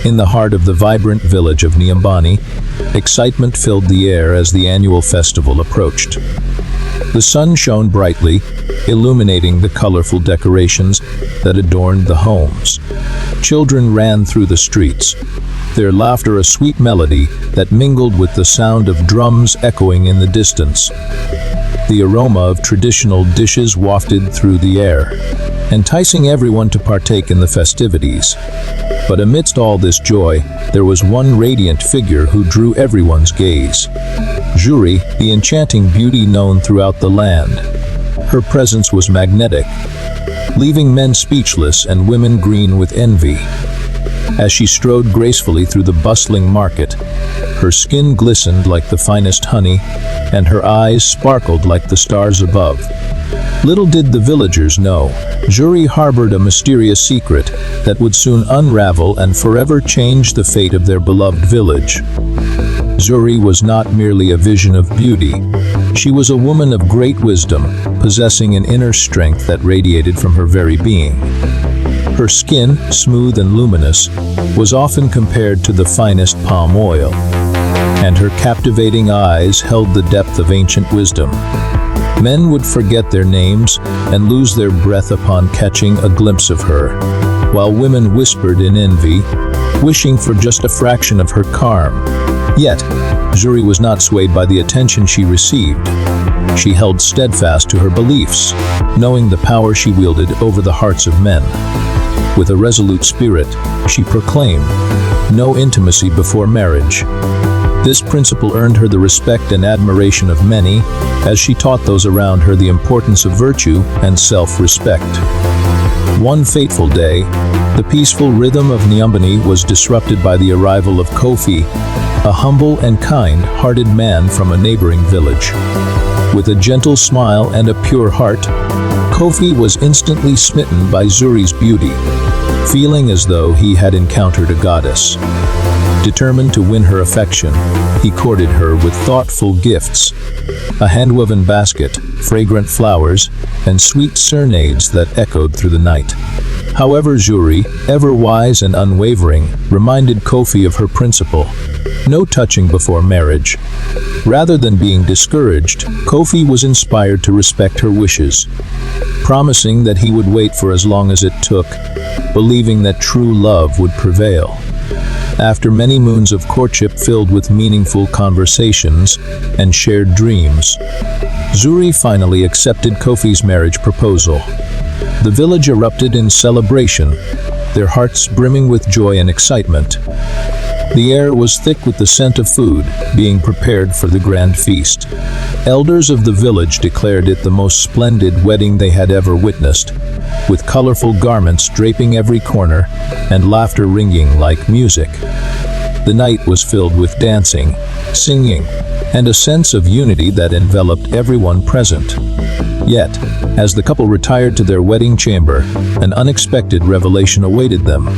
In the heart of the vibrant village of Nyumbani, excitement filled the air as the annual festival approached. The sun shone brightly, illuminating the colorful decorations that adorned the homes. Children ran through the streets, their laughter a sweet melody that mingled with the sound of drums echoing in the distance. The aroma of traditional dishes wafted through the air, enticing everyone to partake in the festivities. But amidst all this joy, there was one radiant figure who drew everyone's gaze. Zuri, the enchanting beauty known throughout the land. Her presence was magnetic, leaving men speechless and women green with envy. As she strode gracefully through the bustling market, her skin glistened like the finest honey, and her eyes sparkled like the stars above. Little did the villagers know, Zuri harbored a mysterious secret that would soon unravel and forever change the fate of their beloved village. Zuri was not merely a vision of beauty. She was a woman of great wisdom, possessing an inner strength that radiated from her very being. Her skin, smooth and luminous, was often compared to the finest palm oil, and her captivating eyes held the depth of ancient wisdom. Men would forget their names and lose their breath upon catching a glimpse of her, while women whispered in envy, wishing for just a fraction of her charm. Yet, Zuri was not swayed by the attention she received. She held steadfast to her beliefs, knowing the power she wielded over the hearts of men. With a resolute spirit, she proclaimed, "No intimacy before marriage." This principle earned her the respect and admiration of many, as she taught those around her the importance of virtue and self-respect. One fateful day, the peaceful rhythm of Nyumbani was disrupted by the arrival of Kofi, a humble and kind-hearted man from a neighboring village. With a gentle smile and a pure heart, Kofi was instantly smitten by Zuri's beauty, feeling as though he had encountered a goddess. Determined to win her affection, he courted her with thoughtful gifts, a hand-woven basket, fragrant flowers, and sweet serenades that echoed through the night. However, Zuri, ever wise and unwavering, reminded Kofi of her principle: no touching before marriage. Rather than being discouraged, Kofi was inspired to respect her wishes, promising that he would wait for as long as it took, believing that true love would prevail. After many moons of courtship filled with meaningful conversations and shared dreams, Zuri finally accepted Kofi's marriage proposal. The village erupted in celebration, their hearts brimming with joy and excitement. The air was thick with the scent of food being prepared for the grand feast. Elders of the village declared it the most splendid wedding they had ever witnessed, with colorful garments draping every corner and laughter ringing like music. The night was filled with dancing, singing, and a sense of unity that enveloped everyone present. Yet, as the couple retired to their wedding chamber, an unexpected revelation awaited them.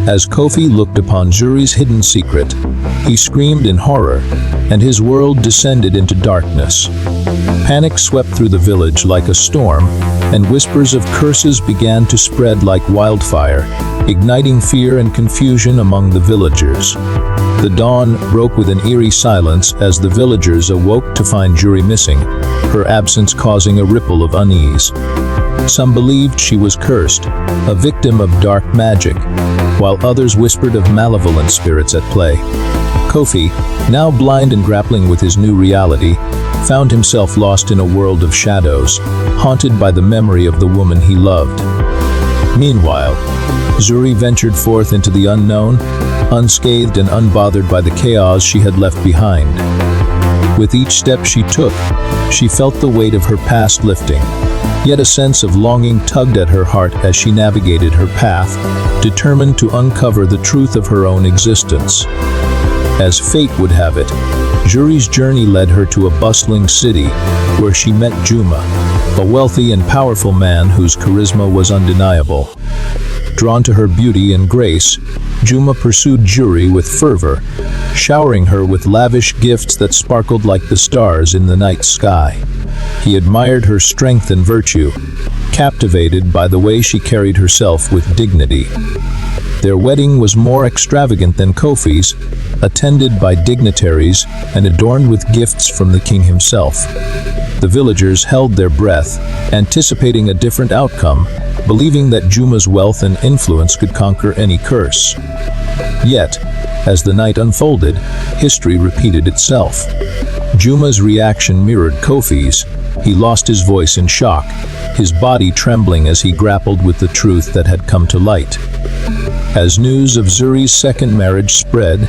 As Kofi looked upon Zuri's hidden secret, he screamed in horror, and his world descended into darkness. Panic swept through the village like a storm, and whispers of curses began to spread like wildfire, igniting fear and confusion among the villagers. The dawn broke with an eerie silence as the villagers awoke to find Zuri missing, her absence causing a ripple of unease. Some believed she was cursed, a victim of dark magic, while others whispered of malevolent spirits at play. Kofi, now blind and grappling with his new reality, found himself lost in a world of shadows, haunted by the memory of the woman he loved. Meanwhile, Zuri ventured forth into the unknown, unscathed and unbothered by the chaos she had left behind. With each step she took, she felt the weight of her past lifting, yet a sense of longing tugged at her heart as she navigated her path, determined to uncover the truth of her own existence. As fate would have it, Zuri's journey led her to a bustling city, where she met Juma, a wealthy and powerful man whose charisma was undeniable. Drawn to her beauty and grace, Juma pursued Zuri with fervor, showering her with lavish gifts that sparkled like the stars in the night sky. He admired her strength and virtue, captivated by the way she carried herself with dignity. Their wedding was more extravagant than Kofi's, attended by dignitaries and adorned with gifts from the king himself. The villagers held their breath, anticipating a different outcome, believing that Juma's wealth and influence could conquer any curse. Yet, as the night unfolded, history repeated itself. Juma's reaction mirrored Kofi's. He lost his voice in shock, his body trembling as he grappled with the truth that had come to light. As news of Zuri's second marriage spread,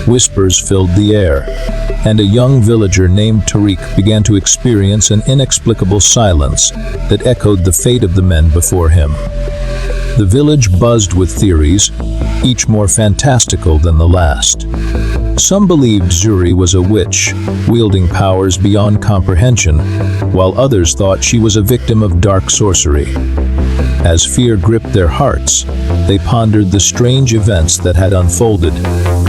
whispers filled the air, and a young villager named Tariq began to experience an inexplicable silence that echoed the fate of the men before him. The village buzzed with theories, each more fantastical than the last. Some believed Zuri was a witch, wielding powers beyond comprehension, while others thought she was a victim of dark sorcery. As fear gripped their hearts, they pondered the strange events that had unfolded,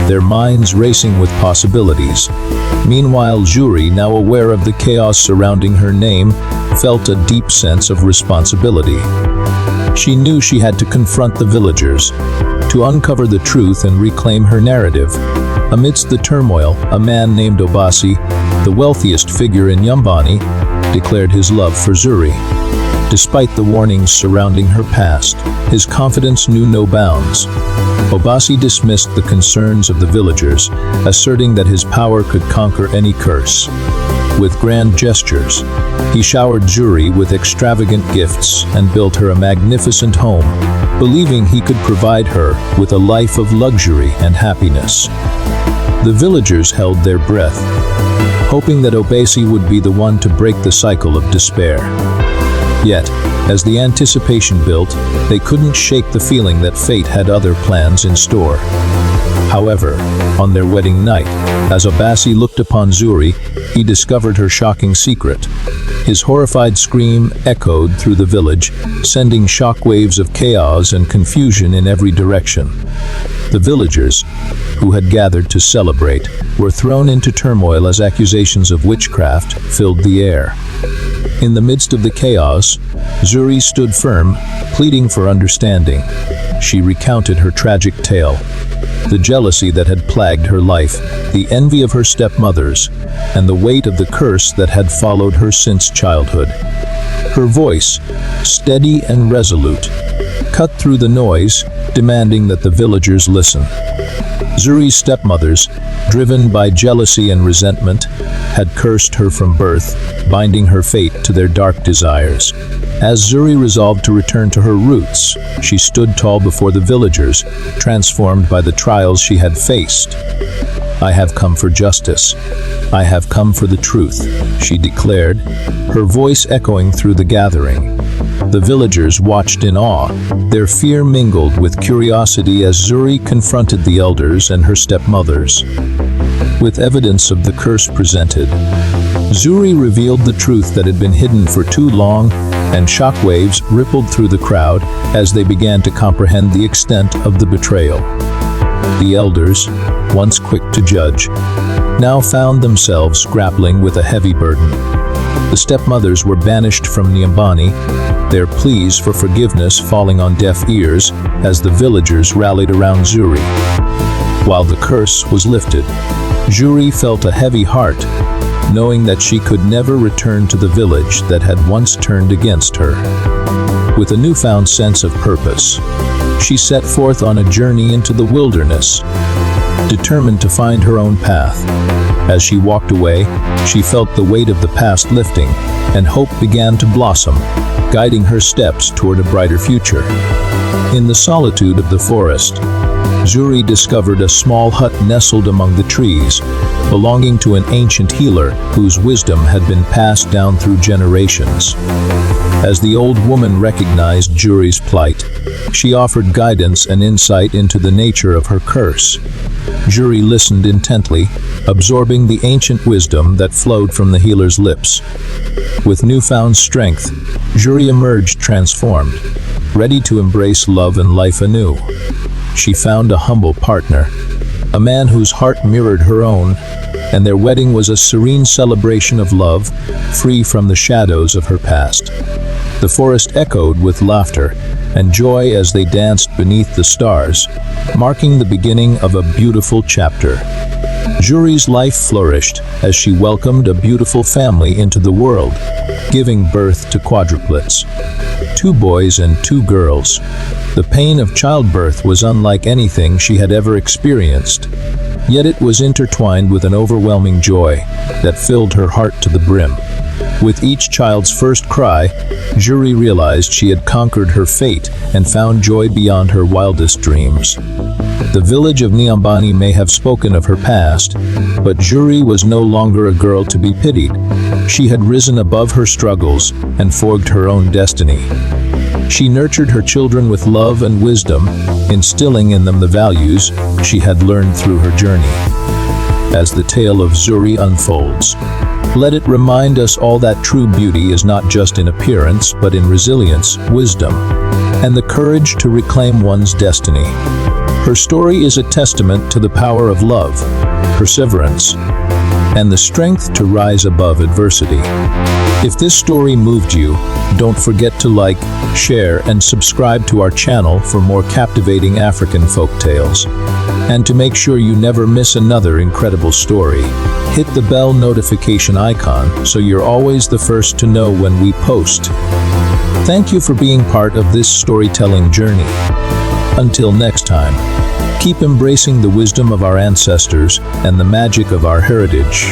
their minds racing with possibilities. Meanwhile, Zuri, now aware of the chaos surrounding her name, felt a deep sense of responsibility. She knew she had to confront the villagers, to uncover the truth and reclaim her narrative. Amidst the turmoil, a man named Obasi, the wealthiest figure in Nyumbani, declared his love for Zuri. Despite the warnings surrounding her past, his confidence knew no bounds. Obasi dismissed the concerns of the villagers, asserting that his power could conquer any curse. With grand gestures, he showered Zuri with extravagant gifts and built her a magnificent home, believing he could provide her with a life of luxury and happiness. The villagers held their breath, hoping that Obasi would be the one to break the cycle of despair. Yet, as the anticipation built, they couldn't shake the feeling that fate had other plans in store. However, on their wedding night, as Obasi looked upon Zuri, he discovered her shocking secret. His horrified scream echoed through the village, sending shockwaves of chaos and confusion in every direction. The villagers, who had gathered to celebrate, were thrown into turmoil as accusations of witchcraft filled the air. In the midst of the chaos, Zuri stood firm, pleading for understanding. She recounted her tragic tale, the jealousy that had plagued her life, the envy of her stepmothers, and the weight of the curse that had followed her since childhood. Her voice, steady and resolute, cut through the noise, demanding that the villagers listen. Zuri's stepmothers, driven by jealousy and resentment, had cursed her from birth, binding her fate to their dark desires. As Zuri resolved to return to her roots, she stood tall before the villagers, transformed by the trials she had faced. "I have come for justice. I have come for the truth," she declared, her voice echoing through the gathering. The villagers watched in awe, their fear mingled with curiosity as Zuri confronted the elders and her stepmothers. With evidence of the curse presented, Zuri revealed the truth that had been hidden for too long, and shockwaves rippled through the crowd as they began to comprehend the extent of the betrayal. The elders, once quick to judge, now found themselves grappling with a heavy burden. The stepmothers were banished from Nyumbani, their pleas for forgiveness falling on deaf ears as the villagers rallied around Zuri. While the curse was lifted, Zuri felt a heavy heart, knowing that she could never return to the village that had once turned against her. With a newfound sense of purpose, she set forth on a journey into the wilderness, determined to find her own path. As she walked away, she felt the weight of the past lifting, and hope began to blossom, guiding her steps toward a brighter future. In the solitude of the forest, Zuri discovered a small hut nestled among the trees, belonging to an ancient healer whose wisdom had been passed down through generations. As the old woman recognized Zuri's plight, she offered guidance and insight into the nature of her curse. Zuri listened intently, absorbing the ancient wisdom that flowed from the healer's lips. With newfound strength, Zuri emerged transformed, ready to embrace love and life anew. She found a humble partner, a man whose heart mirrored her own, and their wedding was a serene celebration of love, free from the shadows of her past. The forest echoed with laughter and joy as they danced beneath the stars, marking the beginning of a beautiful chapter. Zuri's life flourished as she welcomed a beautiful family into the world, giving birth to quadruplets. 2 boys and 2 girls. The pain of childbirth was unlike anything she had ever experienced, yet it was intertwined with an overwhelming joy that filled her heart to the brim. With each child's first cry, Zuri realized she had conquered her fate and found joy beyond her wildest dreams. The village of Nyumbani may have spoken of her past, but Zuri was no longer a girl to be pitied. She had risen above her struggles and forged her own destiny. She nurtured her children with love and wisdom, instilling in them the values she had learned through her journey. As the tale of Zuri unfolds, let it remind us all that true beauty is not just in appearance, but in resilience, wisdom, and the courage to reclaim one's destiny. Her story is a testament to the power of love, perseverance, and the strength to rise above adversity. If this story moved you, don't forget to like, share, and subscribe to our channel for more captivating African folk tales. And to make sure you never miss another incredible story, hit the bell notification icon so you're always the first to know when we post. Thank you for being part of this storytelling journey. Until next time, keep embracing the wisdom of our ancestors and the magic of our heritage.